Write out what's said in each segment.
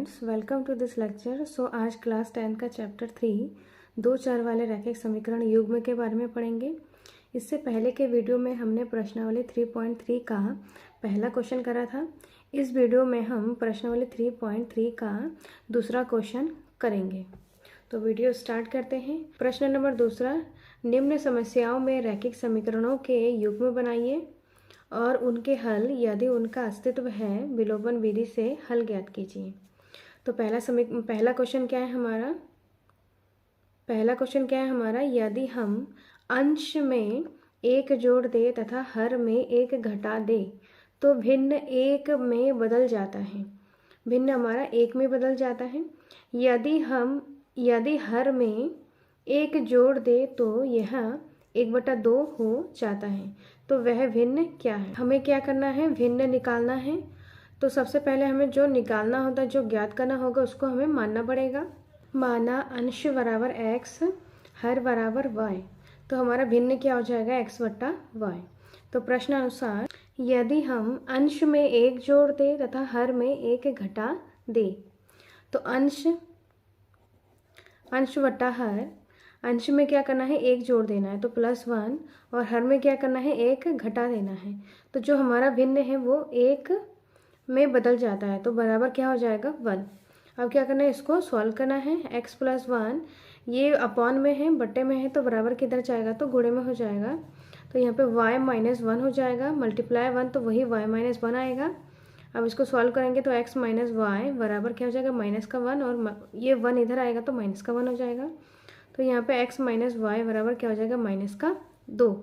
Students, welcome to this lecture. So आज class 10 का chapter 3 दो चर वाले रैखिक समीकरण युग्म के बारे में पढ़ेंगे। इससे पहले के वीडियो में हमने प्रश्नावली 3.3 का पहला क्वेश्चन करा था। इस वीडियो में हम प्रश्नावली 3.3 का दूसरा क्वेश्चन करेंगे। तो वीडियो स्टार्ट करते हैं। प्रश्न नंबर दूसरा, निम्न समस्याओं में रैखिक समीकरणों के युग्म बनाइए और उनके हल यदि उनका अस्तित्व है विलोपन विधि से हल ज्ञात कीजिए। तो पहला क्वेश्चन क्या है हमारा, यदि हम अंश में एक जोड़ दे तथा हर में एक घटा दे तो भिन्न एक में बदल जाता है। भिन्न हमारा एक में बदल जाता है। यदि हर में एक जोड़ दे तो यह 1/2 हो जाता है। तो वह भिन्न क्या है? हमें क्या करना है? भिन्न निकालना है। तो सबसे पहले हमें जो निकालना होता है, जो ज्ञात करना होगा, उसको हमें मानना पड़ेगा। माना अंश बराबर x, हर बराबर y। तो हमारा भिन्न क्या हो जाएगा? x/y। तो प्रश्न अनुसार यदि हम अंश में एक जोड़ दे तथा हर में एक घटा दे तो अंश बटा हर, अंश में क्या करना है? एक जोड़ देना है तो +1, और हर में क्या करना है? एक घटा देना है। तो जो हमारा भिन्न है वो एक में बदल जाता है। तो बराबर क्या हो जाएगा? 1। अब क्या करना है? इसको सॉल्व करना है। x + 1 ये अपॉन में है, बट्टे में है, तो बराबर किधर जाएगा? तो गुणे में हो जाएगा। तो यहाँ पे y - 1 हो जाएगा, मल्टीप्लाई 1 तो वही y - 1 आएगा। अब इसको सॉल्व करेंगे तो x - y बराबर क्या हो जाएगा? -1, और ये 1 इधर आएगा तो -1 हो जाएगा। तो यहाँ पे x - y बराबर क्या हो जाएगा? -2।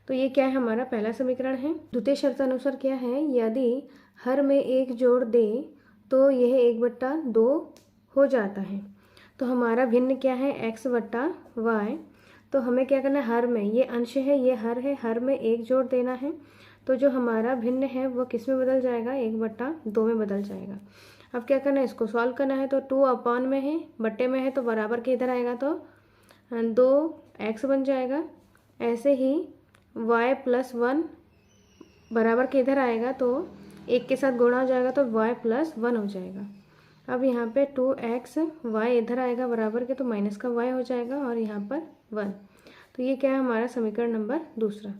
तो ये क्या है? हमारा पहला समीकरण है। द्वितीय शर्त अनुसार क्या है? यदि हर में एक जोड़ दे तो यह 1/2 हो जाता है। तो हमारा भिन्न क्या है? x/y। तो हमें क्या करना है? हर में, ये अंश है, ये हर है, हर में एक जोड़ देना है। तो जो हमारा भिन्न है वो किस में बदल जाएगा? 1/2 में बदल जाएगा। अब क्या करना है? इसको सॉल्व करना है। तो 2 अपॉन में है, बट्टे में है, तो बराबर के इधर आएगा तो 2x बन जाएगा। ऐसे ही y + 1 बराबर के इधर आएगा तो एक के साथ गुणा हो जाएगा तो y + 1 हो जाएगा। अब यहाँ पे 2x, y इधर आएगा बराबर के, तो -y हो जाएगा, और यहाँ पर 1। तो ये क्या है? हमारा समीकरण नंबर दूसरा।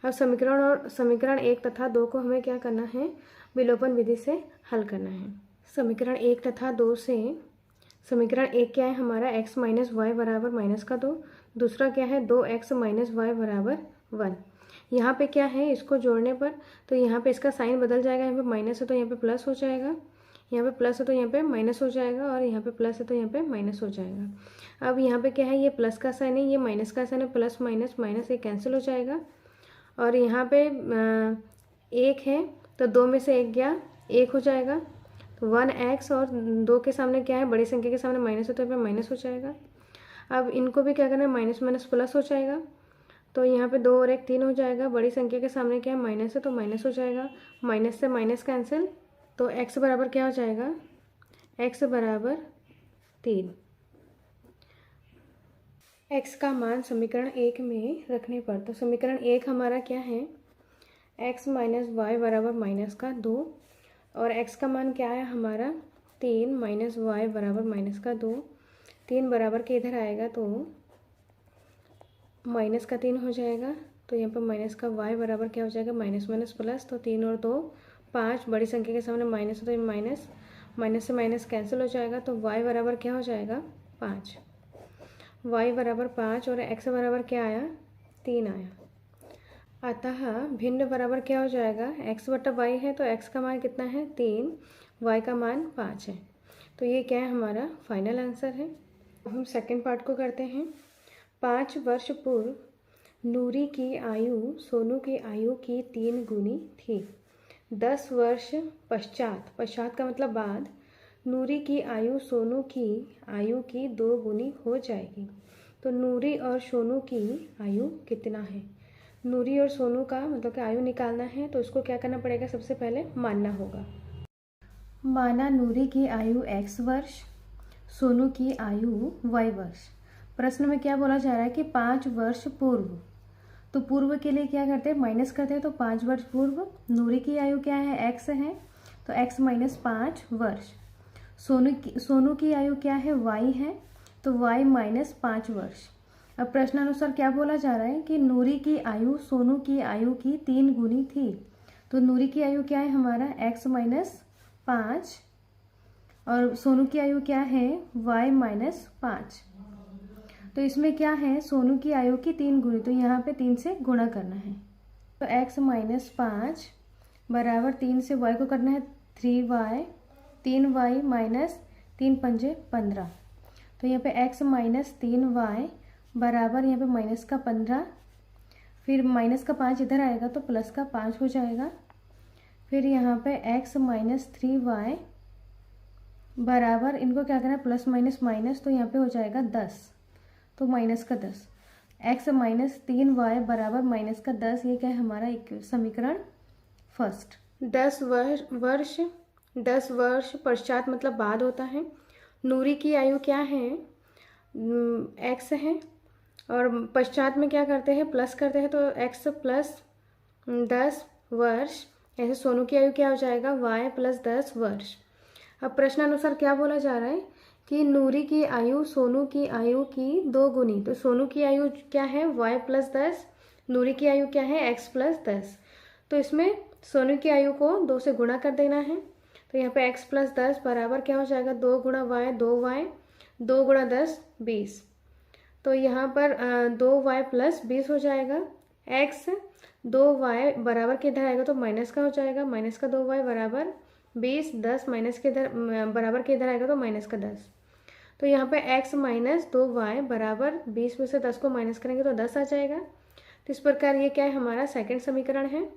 अब समीकरण 1 तथा 2 को हमें क्या करना है? विलोपन विधि से हल करना है। समीकरण 1 तथा 2 से समीकरण 1 क्या है हमारा? x - y बराबर -2। दूसरा क्या है? 2x - y बराबर 1। यहाँ पे क्या है? इसको जोड़ने पर तो यहाँ पे इसका साइन बदल जाएगा। यहाँ पे माइनस है तो यहाँ पे प्लस हो जाएगा, यहाँ पे प्लस है तो यहाँ पे माइनस हो जाएगा, और यहाँ पे प्लस है तो यहाँ पे माइनस हो जाएगा। अब यहाँ पे क्या है? ये प्लस का साइन है, ये माइनस का साइन है, प्लस माइनस माइनस ये कैंसिल हो जाएगा। और यहाँ पे 1 है तो 2 में से 1 गया, 1 हो जाएगा। तो 1x, और 2 के सामने क्या है? बड़ी संख्या के सामने माइनस है तो यहाँ पे माइनस हो जाएगा। अब इनको भी क्या करना है? माइनस माइनस प्लस हो जाएगा। तो यहाँ पे 2 और 1 3 हो जाएगा। बड़ी संख्या के सामने क्या है? माइनस है तो माइनस हो जाएगा। माइनस से माइनस कैंसिल, तो x बराबर क्या हो जाएगा? x बराबर 3। x का मान समीकरण 1 में रखने पर तो समीकरण 1 हमारा क्या है? x - y बराबर -2, और x का मान क्या है हमारा? 3 - y बराबर -2। 3 बराबर के इधर आएगा तो -3 हो जाएगा। तो यहाँ पर -y बराबर क्या हो जाएगा? माइनस प्लस, तो 3 और 2 5, बड़ी संख्या के सामने माइनस है तो माइनस, माइनस से माइनस कैंसिल हो जाएगा। तो y बराबर क्या हो जाएगा? 5। y बराबर 5, और x बराबर क्या आया? 3 आया। अतः भिन्न बराबर क्या हो जाएगा? x/y है तो x का मान कितना है? 3, y का मान 5 है। तो ये क्या है? हमारा फाइनल आंसर है। हम सेकंड पार्ट को करते हैं। 5 वर्ष पूर्व नूरी की आयु सोनू की आयु की 3 गुनी थी। 10 वर्ष पश्चात का मतलब बाद, नूरी की आयु सोनू की आयु की 2 गुनी हो जाएगी। तो नूरी और सोनू की आयु कितना है? नूरी और सोनू का मतलब कि आयु निकालना है। तो उसको क्या करना पड़ेगा? सबसे पहले मानना होगा। माना नूरी की आयु x वर्ष, सोनू की आयु y वर्ष। प्रश्न में क्या बोला जा रहा है कि 5 वर्ष पूर्व। तो पूर्व के लिए क्या करते हैं? माइनस करते हैं। तो 5 वर्ष पूर्व नूरी की आयु क्या है? x है, तो x - 5 वर्ष। सोनू की आयु क्या है, y है, तो y माइनस 5 वर्ष। अब प्रश्नानुसार क्या बोला जा रहा है कि नूरी की आयु सोनू की आयु की 3 गुनी थी। तो नूरी की आयु क्या है हमारा x माइनस 5 और सोनू की आयु क्या है y माइनस 5। तो इसमें क्या है, सोनू की आयु की 3 गुनी, तो यहाँ पे 3 से गुणा करना है। तो x माइनस 5 बराबर 3 से y को करना है 3y, 3y माइनस 3 पंजे 15। तो यहाँ पे x माइनस 3y बराबर यहाँ पे माइनस का 15, फिर माइनस का 5 इधर आएगा तो प्लस का 5 हो जाएगा। फिर यहाँ पे x माइनस 3y बराबर, इनको क्या करना है प्लस माइनस माइनस, तो यहाँ पे हो जाएगा 10, तो माइनस का 10। x माइनस 3y बराबर माइनस का 10, ये क्या है हमारा एक समीकरण फर्स्ट। 10 वर्ष पश्चात मतलब बाद होता है। नूरी की आयु क्या है, x है, और पश्चात में क्या करते हैं प्लस करते हैं, तो x प्लस 10 वर्ष। ऐसे सोनू की आयु क्या हो जाएगा y प्लस 10 वर्ष। अब प्रश्नानुसार क्या बोला जा रहा है कि नूरी की आयु सोनू की आयु की 2 गुनी। तो सोनू की आयु क्या है y प्लस 10, नूरी की आयु क्या है x प्लस 10। तो इसमें सोनू की आयु को 2 से गुणा कर देना है। तो यहाँ पे x प्लस 10 बराबर क्या हो जाएगा 2 गुणा y, 2y, 2 गुणा 10 20। तो यहाँ पर 2y प्लस 20 हो जाएगा। x 2y बराबर के इधर आएगा तो माइनस का हो जाएगा, माइनस का 2y बराबर 20, 10 माइनस के इधर बराबर के इधर आएगा तो माइनस का 10। तो यहाँ पे x माइनस 2y बराबर 20 में से 10 को माइनस करेंगे तो 10 आ जाएगा। तो इस प्रकार ये क्या है हमारा सेकंड समीकरण है।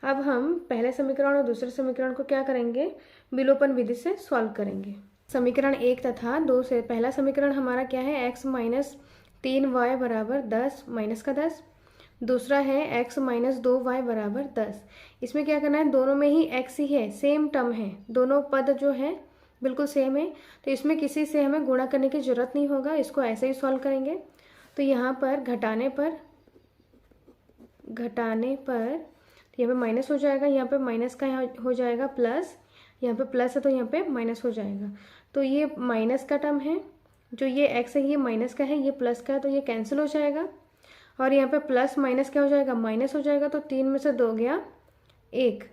अब हम पहले समीकरण और दूसरे समीकरण को क्या करेंगे, विलोपन विधि से सॉल्व करेंगे। समीकरण 1 तथा 2 से पहला समीकरण हमारा क्या है x माइनस 3y बराबर 10 माइनस का 10। दूसरा है x माइनस 2y बराबर 10। इसमें क्या करना है, दोनों में ही x ही है, सेम टर्म है, दोनों पद जो है बिल्कुल सेम है, तो इसमें किसी से हमें गुणा करने की जरूरत नहीं होगा, इसको ऐसे ही सॉल्व करेंगे। तो यहाँ पर घटाने पर यहाँ पे माइनस हो जाएगा, यहाँ पे माइनस का यहाँ हो जाएगा प्लस, यहाँ पे प्लस है तो यहाँ पे माइनस हो जाएगा। तो ये माइनस का टर्म है, जो ये x है ये माइनस का है, ये प्लस का है, तो ये कैंसिल हो जाएगा। और यहाँ पे प्लस माइनस क्या हो जाएगा, माइनस हो जाएगा। तो 3 में से 2 गया 1,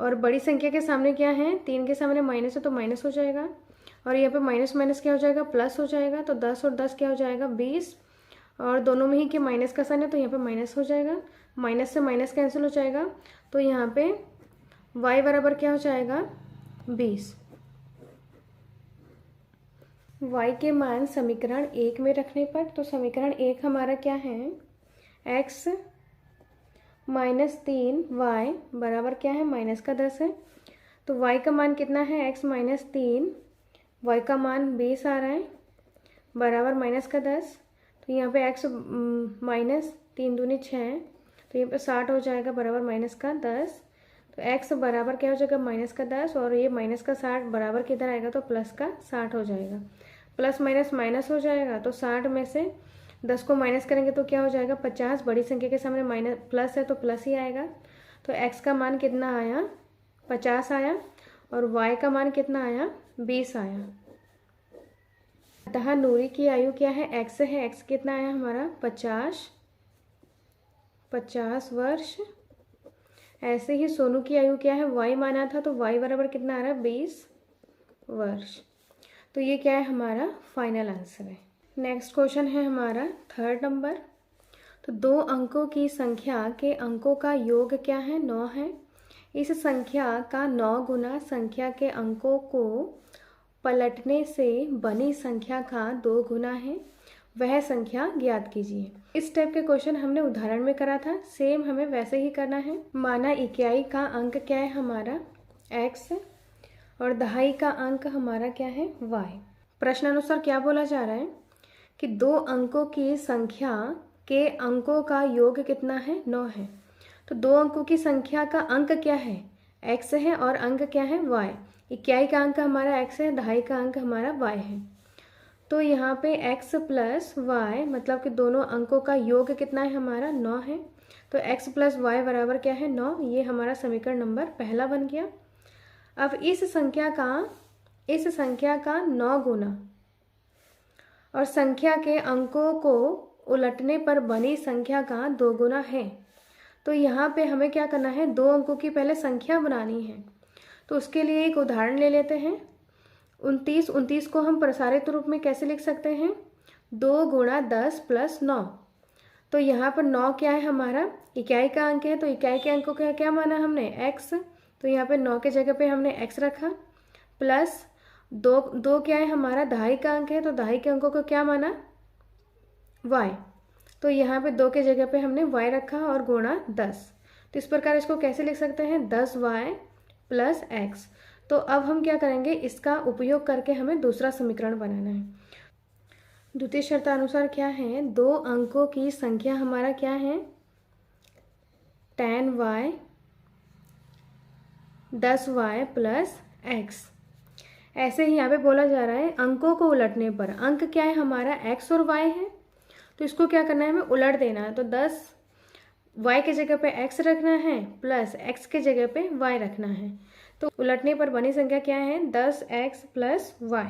और बड़ी संख्या के सामने क्या है, 3 के सामने माइनस है तो माइनस हो जाएगा। और यहाँ पे माइनस माइनस क्या हो जाएगा, प्लस हो जाएगा। तो 10 और 10 क्या हो जाएगा 20, और दोनों में ही के माइनस का साइन है तो यहाँ पे माइनस हो जाएगा, माइनस से माइनस कैंसिल हो जाएगा। तो यहाँ पे y बराबर क्या हो जाएगा 20। y के मान समीकरण 1 में रखने पर, तो समीकरण 1 हमारा क्या है, x माइनस 3y बराबर क्या है माइनस का 10 है। तो y का मान कितना है, x माइनस 3, y का मान 20 आ रहा है बराबर माइनस का 10। तो यहाँ पे x माइनस 3 दूनी 6, तो यहाँ पे 60 हो जाएगा बराबर माइनस का 10। तो x बराबर क्या हो जाएगा माइनस का 10, और ये माइनस का 60 बराबर किधर आएगा तो प्लस का 60 हो जाएगा। प्लस माइनस माइनस हो जाएगा, तो 60 में से 10 को माइनस करेंगे तो क्या हो जाएगा 50। बड़ी संख्या के सामने माइनस प्लस है तो प्लस ही आएगा। तो x का मान कितना आया 50 आया, और y का मान कितना आया 20 आया। अतः नूरी की आयु क्या है, x है, x कितना आया हमारा 50 वर्ष। ऐसे ही सोनू की आयु क्या है, y माना था तो y बराबर कितना आ रहा है 20 वर्ष। तो ये क्या है हमारा फाइनल आंसर है। नेक्स्ट क्वेश्चन है हमारा 3rd नंबर। तो 2 अंकों की संख्या के अंकों का योग क्या है 9 है। इस संख्या का 9 गुना संख्या के अंकों को पलटने से बनी संख्या का 2 गुना है, वह संख्या ज्ञात कीजिए। इस टाइप के क्वेश्चन हमने उदाहरण में करा था, सेम हमें वैसे ही करना है। माना इकाई का अंक क्या है हमारा x, और दहाई का अंक हमारा क्या है y। प्रश्नानुसार क्या बोला जा रहा है कि 2 अंकों की संख्या के अंकों का योग कितना है 9 है। तो 2 अंकों की संख्या का अंक क्या है x है, और अंक क्या है y। इकाई का अंक हमारा x है, दहाई का अंक हमारा y है। तो यहाँ पे x प्लस y मतलब कि दोनों अंकों का योग कितना है हमारा 9 है। तो x प्लस y बराबर क्या है 9। ये हमारा समीकरण नंबर 1 बन गया। अब इस संख्या का इस संख्या का 9 गुना और संख्या के अंकों को उलटने पर बनी संख्या का 2 गुना है। तो यहाँ पे हमें क्या करना है, 2 अंकों की पहले संख्या बनानी है। तो उसके लिए एक उदाहरण ले लेते हैं। 29 को हम प्रसारित रूप में कैसे लिख सकते हैं, 2 गुणा 10 प्लस 9। तो यहाँ पर 9 क्या है, हमारा इकाई का अंक है, तो इकाई के अंक को क्या माना हमने, x। तो यहाँ पे 9 के जगह पे हमने x रखा, प्लस 2 क्या है, हमारा दहाई का अंक है, तो दहाई के अंकों को क्या माना, y। तो यहाँ पे 2 के जगह पे हमने y रखा और गुणा 10। तो इस प्रकार इसको कैसे लिख सकते हैं, 10y प्लस x। तो अब हम क्या करेंगे, इसका उपयोग करके हमें दूसरा समीकरण बनाना है। द्वितीय शर्तानुसार क्या है, 2 अंकों की संख्या हमारा क्या है, 10y 10y प्लस x। ऐसे ही यहाँ पे बोला जा रहा है अंकों को उलटने पर, अंक क्या है हमारा, x और y है, तो इसको क्या करना है, हमें उलट देना है। तो 10 y के जगह पे x रखना है, प्लस x के जगह पे y रखना है। तो उलटने पर बनी संख्या क्या है, 10x प्लस y।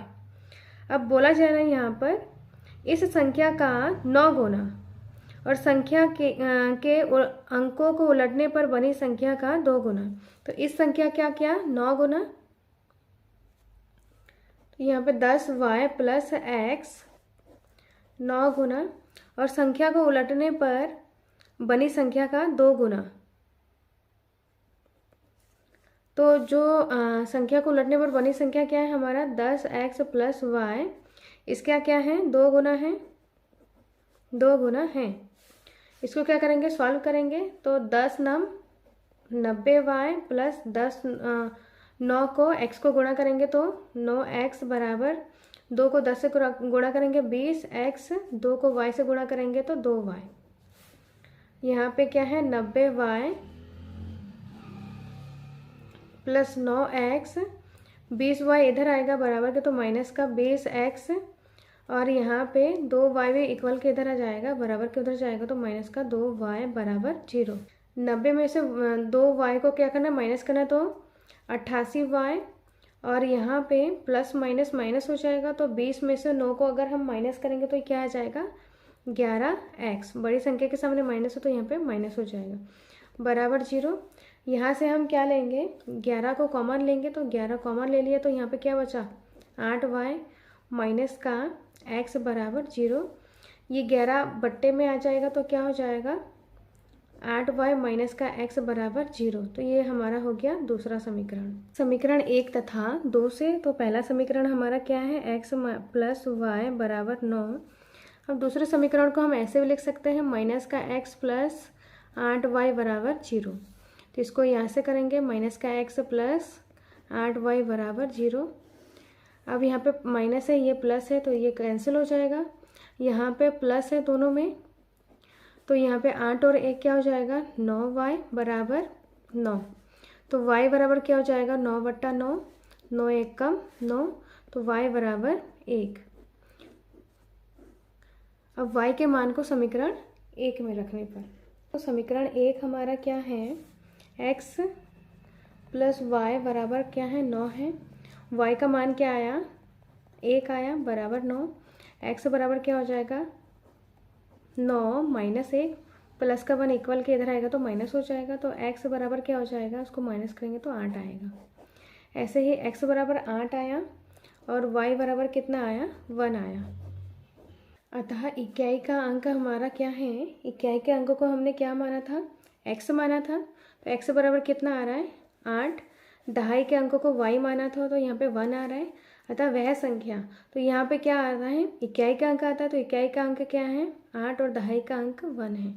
अब बोला जा रहा है यहाँ पर इस संख्या का 9 गुना और संख्या के अंकों को उलटने पर बनी संख्या का 2 गुना। तो इस संख्या क्या 9 गुना, तो यहाँ पे 10y प्लस x 9 गुना और संख्या को उलटने पर बनी संख्या का 2 गुना। तो जो संख्या को उलटने पर बनी संख्या क्या है हमारा, 10x प्लस y, इसका क्या है, 2 गुना है, 2 गुना है। इसको क्या करेंगे, सॉल्व करेंगे। तो 10 9 90y प्लस 9 को x को गुणा करेंगे तो 9x बराबर 2 को 10 से गुणा करेंगे 20x, 2 को y से गुणा करेंगे तो 2y। यहाँ पे क्या है, 90y प्लस 9x, 20y इधर आएगा बराबर के तो माइनस का 20x, और यहाँ पे 2y भी इक्वल के इधर आ जाएगा बराबर के उधर जाएगा तो माइनस का 2y बराबर 0। 90 में से 2y को क्या करना है, माइनस करना है, तो 88y, और यहाँ पे प्लस माइनस माइनस हो जाएगा। तो 20 में से 9 को अगर हम माइनस करेंगे तो क्या आ जाएगा, 11x। बड़ी संख्या के सामने माइनस हो तो यहाँ पे माइनस हो जाएगा बराबर 0। यहाँ से हम क्या लेंगे, 11 को कॉमन लेंगे, तो 11 कॉमन ले लिया तो यहाँ पे क्या बचा, 8y माइनस का x बराबर 0। ये 11 बट्टे में आ जाएगा तो क्या हो जाएगा, 8y माइनस का x बराबर 0। तो ये हमारा हो गया दूसरा समीकरण। समीकरण 1 तथा 2 से, तो पहला समीकरण हमारा क्या है, x प्लस y बराबर 9। अब दूसरे समीकरण को हम ऐसे भी लिख सकते हैं, माइनस का x प्लस 8y बराबर 0। तो इसको यहाँ से करेंगे, माइनस का x प्लस 8y बराबर 0। अब यहाँ पे माइनस है, ये प्लस है, तो ये कैंसिल हो जाएगा। यहाँ पे प्लस है दोनों में, तो यहाँ पे 8 और 1 क्या हो जाएगा, 9y बराबर 9। तो y बराबर क्या हो जाएगा, 9 बट्टा 9, 9 1 कम 9, तो y बराबर 1। अब y के मान को समीकरण 1 में रखने पर, तो समीकरण 1 हमारा क्या है, x प्लस y बराबर क्या है, 9 है। y का मान क्या आया, 1 आया बराबर 9। x बराबर क्या हो जाएगा, 9 माइनस 1, प्लस का 1 इक्वल के इधर आएगा तो माइनस हो जाएगा। तो x बराबर क्या हो जाएगा, उसको माइनस करेंगे तो 8 आएगा। ऐसे ही x बराबर 8 आया और y बराबर कितना आया, 1 आया। अतः इकाई का अंक हमारा क्या है, इकाई के अंकों को हमने क्या माना था, x माना था, तो x बराबर कितना आ रहा है, 8। दहाई के अंकों को y माना था तो यहाँ पे 1 आ रहा है। अतः वह संख्या, तो यहाँ पे क्या आ रहा है, इकाई का अंक आता है, तो इकाई का अंक क्या है, 8 और दहाई का अंक 1 है।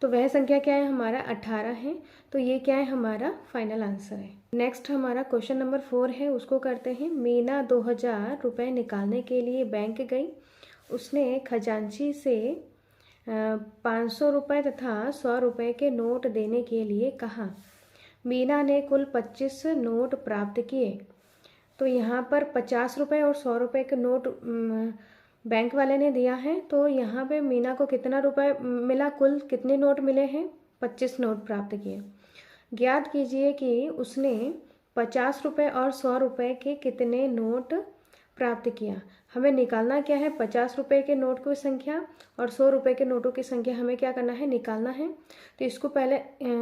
तो वह संख्या क्या है हमारा, 18 है। तो ये क्या है, हमारा फाइनल आंसर है। नेक्स्ट हमारा क्वेश्चन नंबर 4 है, उसको करते हैं। मीना 2000 रुपये निकालने के लिए बैंक गई। उसने खजांची से 500 रुपये तथा 100 रुपये के नोट देने के लिए कहा। मीना ने कुल 25 नोट प्राप्त किए। तो यहाँ पर 50 रुपये और 100 रुपये के नोट बैंक वाले ने दिया है। तो यहाँ पे मीना को कितना रुपए मिला, कुल कितने नोट मिले हैं, 25 नोट प्राप्त किए। ज्ञात कीजिए कि उसने 50 रुपये और 100 रुपये के कितने नोट प्राप्त किया। हमें निकालना क्या है, 50 रुपये के नोट की संख्या और 100 रुपये के नोटों की संख्या हमें क्या करना है, निकालना है।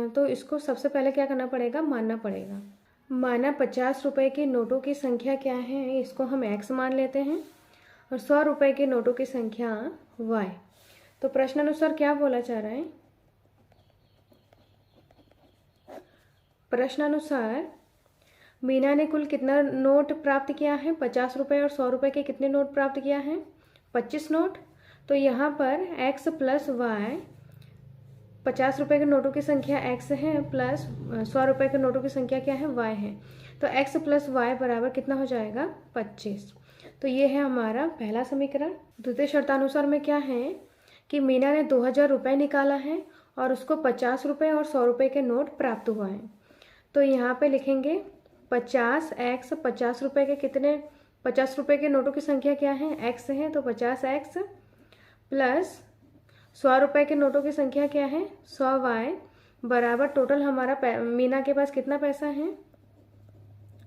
तो इसको सबसे पहले क्या करना पड़ेगा, मानना पड़ेगा। माना 50 रुपये के नोटों की संख्या क्या है, इसको हम x मान लेते हैं, और 100 रुपये के नोटों की संख्या y। तो प्रश्नानुसार क्या बोला जा रहा है, प्रश्नानुसार मीना ने कुल कितना नोट प्राप्त किया है, 50 रुपये और 100 रुपये के कितने नोट प्राप्त किया है, 25 नोट। तो यहाँ पर x प्लस वाई, 50 रुपये के नोटों की संख्या x है प्लस 100 रुपये के नोटों की संख्या क्या है, y है। तो x प्लस वाई बराबर कितना हो जाएगा, 25। तो ये है हमारा पहला समीकरण। द्वितीय शर्तानुसार में क्या है कि मीना ने 2000 रुपये निकाला है और उसको 50 रुपये और 100 रुपये के नोट प्राप्त हुआ है। तो यहाँ पे लिखेंगे 50x, 50 रुपये के कितने, 50 रुपये के नोटों की संख्या क्या है, x है, तो 50x प्लस 100 रुपये के नोटों की संख्या क्या है, 100y बराबर टोटल हमारा मीना के पास कितना पैसा है,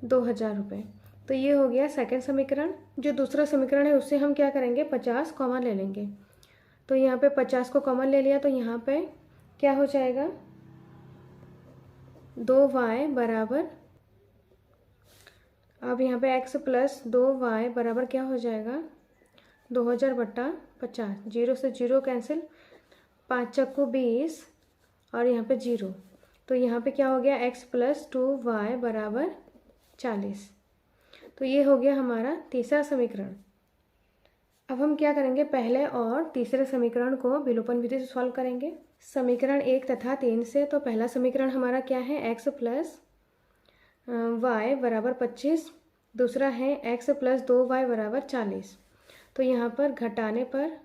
2000 रुपये। तो ये हो गया सेकंड समीकरण। जो दूसरा समीकरण है उससे हम क्या करेंगे, 50 कॉमन ले लेंगे। तो यहाँ पे 50 को कॉमन ले लिया तो यहाँ पे क्या हो जाएगा, 2y बराबर, अब यहाँ पे x प्लस 2y बराबर क्या हो जाएगा, 2000 बट्टा 50, 0 से 0 कैंसिल, 5 चक्कू 20 और यहाँ पे 0। तो यहाँ पे क्या हो गया, x प्लस 2y बराबर 40। तो ये हो गया हमारा तीसरा समीकरण। अब हम क्या करेंगे, पहले और तीसरे समीकरण को विलोपन विधि से सॉल्व करेंगे। समीकरण 1 तथा 3 से, तो पहला समीकरण हमारा क्या है, x प्लस वाई बराबर 25, दूसरा है x प्लस 2y बराबर 40। तो यहाँ पर घटाने पर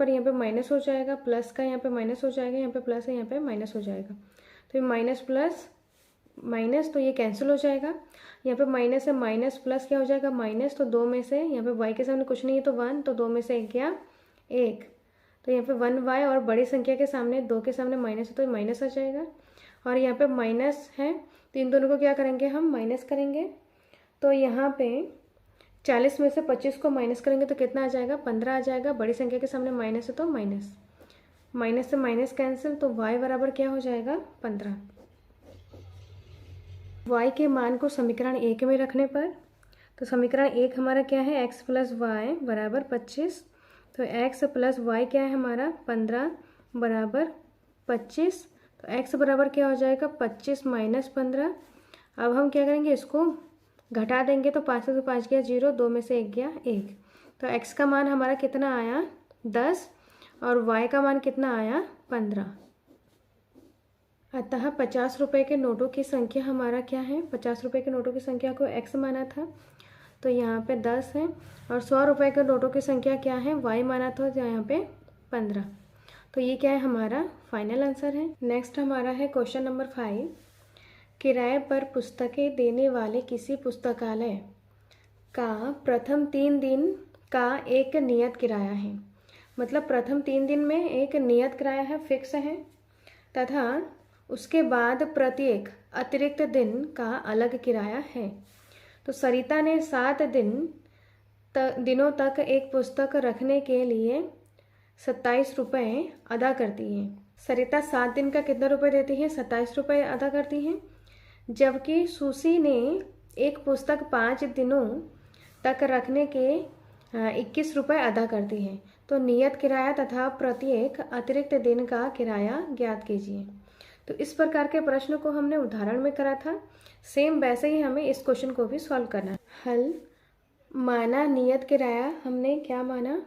यहाँ पे माइनस हो जाएगा, प्लस का यहाँ पे माइनस हो जाएगा, यहाँ पे प्लस है, यहाँ पे माइनस हो जाएगा। तो ये माइनस प्लस माइनस, तो ये कैंसिल हो जाएगा। यहाँ पे माइनस है, माइनस प्लस क्या हो जाएगा, माइनस। तो 2 में से, यहाँ पे y के सामने कुछ नहीं है तो 1, तो 2 में से 1 गया 1। तो यहाँ पे 1y और बड़ी संख्या के सामने 2 के सामने माइनस है तो माइनस आ जाएगा। और यहाँ पे माइनस है तो इन दोनों को क्या करेंगे, हम माइनस करेंगे। तो यहाँ पे 40 में से 25 को माइनस करेंगे तो कितना आ जाएगा, 15 आ जाएगा। बड़ी संख्या के सामने माइनस है तो माइनस, माइनस से माइनस कैंसिल, तो y बराबर क्या हो जाएगा, 15। y के मान को समीकरण 1 में रखने पर, तो समीकरण 1 हमारा क्या है, x प्लस वाई बराबर 25। तो x प्लस वाई क्या है हमारा, 15 बराबर 25। तो x बराबर क्या हो जाएगा, 25 माइनस 15। अब हम क्या करेंगे, इसको घटा देंगे। तो 5 से 5 गया 0, 2 में से 1 गया 1। तो x का मान हमारा कितना आया, 10, और y का मान कितना आया, 15। अतः 50 रुपये के नोटों की संख्या हमारा क्या है, 50 रुपये के नोटों की संख्या को x माना था तो यहाँ पे 10 है, और 100 रुपये के नोटों की संख्या क्या है, y माना था तो यहाँ पे 15। तो ये क्या है, हमारा फाइनल आंसर है। नेक्स्ट हमारा है क्वेश्चन नंबर 5। किराए पर पुस्तकें देने वाले किसी पुस्तकालय का प्रथम 3 दिन का एक नियत किराया है। मतलब प्रथम 3 दिन में एक नियत किराया है, फिक्स है, तथा उसके बाद प्रत्येक अतिरिक्त दिन का अलग किराया है। तो सरिता ने 7 दिनों तक एक पुस्तक रखने के लिए 27 रुपये अदा करती है। सरिता 7 दिन का कितना रुपये देती है, 27 रुपये अदा करती है। जबकि सुसी ने एक पुस्तक 5 दिनों तक रखने के 21 रुपये अदा करती है। तो नियत किराया तथा प्रत्येक अतिरिक्त दिन का किराया ज्ञात कीजिए। तो इस प्रकार के प्रश्न को हमने उदाहरण में करा था, सेम वैसे ही हमें इस क्वेश्चन को भी सॉल्व करना है। हल, माना नियत किराया हमने क्या माना,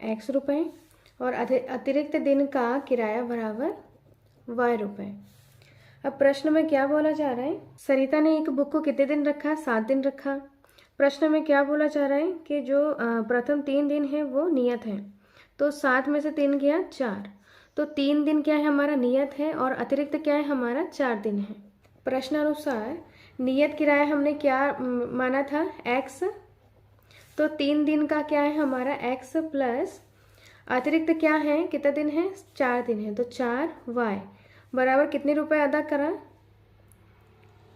x रुपये, और अतिरिक्त दिन का किराया बराबर y रुपये। अब प्रश्न में क्या बोला जा रहा है, सरिता ने एक बुक को कितने दिन रखा, 7 दिन रखा। प्रश्न में क्या बोला जा रहा है कि जो प्रथम 3 दिन है वो नियत है, तो 7 में से 3 गया 4, तो 3 दिन क्या है हमारा नियत है, और अतिरिक्त क्या है हमारा 4 दिन है। प्रश्नानुसार नियत किराया हमने क्या माना था, x, तो 3 दिन का क्या है हमारा x प्लस अतिरिक्त क्या है, कितना दिन है, 4 दिन है, तो 4y बराबर कितने रुपए अदा करा,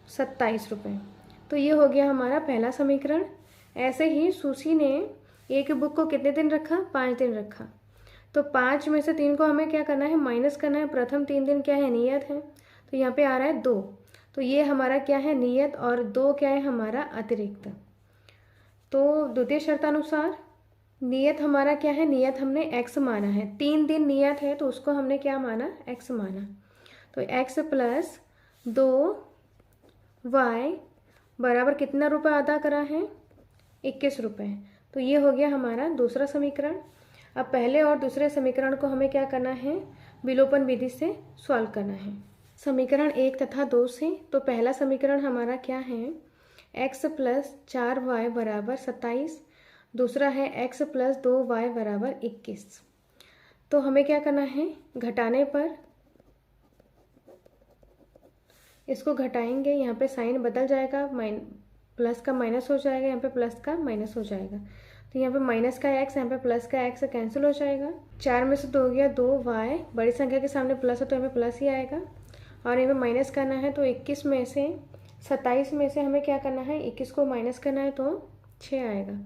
27 रुपये। तो ये हो गया हमारा पहला समीकरण। ऐसे ही सुशी ने एक बुक को कितने दिन रखा, 5 दिन रखा। तो 5 में से 3 को हमें क्या करना है, माइनस करना है। प्रथम 3 दिन क्या है, नियत है, तो यहाँ पे आ रहा है 2। तो ये हमारा क्या है, नियत, और 2 क्या है हमारा अतिरिक्त। तो द्वितीय शर्तानुसार नियत हमारा क्या है, नियत हमने x माना है। 3 दिन नियत है तो उसको हमने क्या माना, x माना। तो x प्लस 2y बराबर कितना रुपये अदा करा है, 21 रुपये। तो ये हो गया हमारा दूसरा समीकरण। अब पहले और दूसरे समीकरण को हमें क्या करना है, विलोपन विधि से सॉल्व करना है। समीकरण 1 तथा 2 से। तो पहला समीकरण हमारा क्या है, x प्लस 4y बराबर 27। दूसरा है x प्लस 2y बराबर 21। तो हमें क्या करना है, घटाने पर इसको घटाएंगे, यहाँ पे साइन बदल जाएगा, प्लस का माइनस हो जाएगा, यहाँ पे प्लस का माइनस हो जाएगा। तो यहाँ पे माइनस का x, यहाँ पे प्लस का x कैंसिल हो जाएगा। 4 में से 2 हो गया 2y, बड़ी संख्या के सामने प्लस है तो यहाँ पे प्लस ही आएगा। और यहाँ पे माइनस करना है, तो 21 में से 27 में से हमें क्या करना है, 21 को माइनस करना है तो 6 आएगा।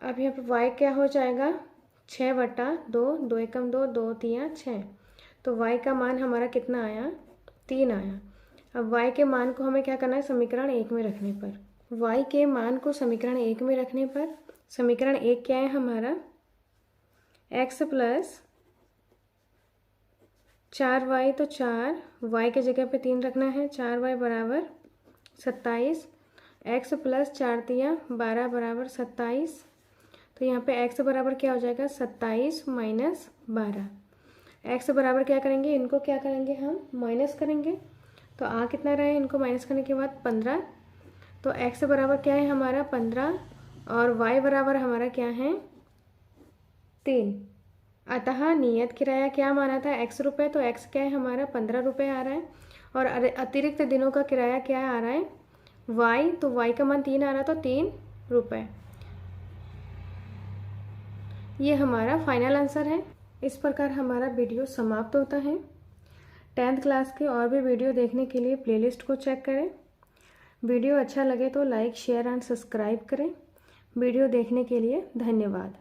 अब यहाँ पे y क्या हो जाएगा, 6/2, 2 एकम 2, 2 तिया 6। तो y का मान हमारा कितना आया, 3 आया। अब y के मान को हमें क्या करना है, समीकरण 1 में रखने पर, y के मान को समीकरण 1 में रखने पर समीकरण 1 क्या है हमारा, x प्लस 4y, तो 4 y के जगह पे 3 रखना है, 4y बराबर 27। x प्लस 4 तिया 12 बराबर 27। तो यहाँ पे x बराबर क्या हो जाएगा, 27 माइनस 12। x बराबर क्या करेंगे, इनको क्या करेंगे, हम माइनस करेंगे। तो आ कितना रहे, इनको माइनस करने के बाद 15। तो x बराबर क्या है हमारा 15, और y बराबर हमारा क्या है 3। अतः नियत किराया क्या माना था, x रुपये, तो x क्या है हमारा 15 रुपये आ रहा है। और अतिरिक्त दिनों का किराया क्या आ रहा है, y, तो y का मान 3 आ रहा है, तो 3 रुपये। ये हमारा फाइनल आंसर है। इस प्रकार हमारा वीडियो समाप्त होता है। 10th क्लास के और भी वीडियो देखने के लिए प्लेलिस्ट को चेक करें। वीडियो अच्छा लगे तो लाइक, शेयर एंड सब्सक्राइब करें। वीडियो देखने के लिए धन्यवाद।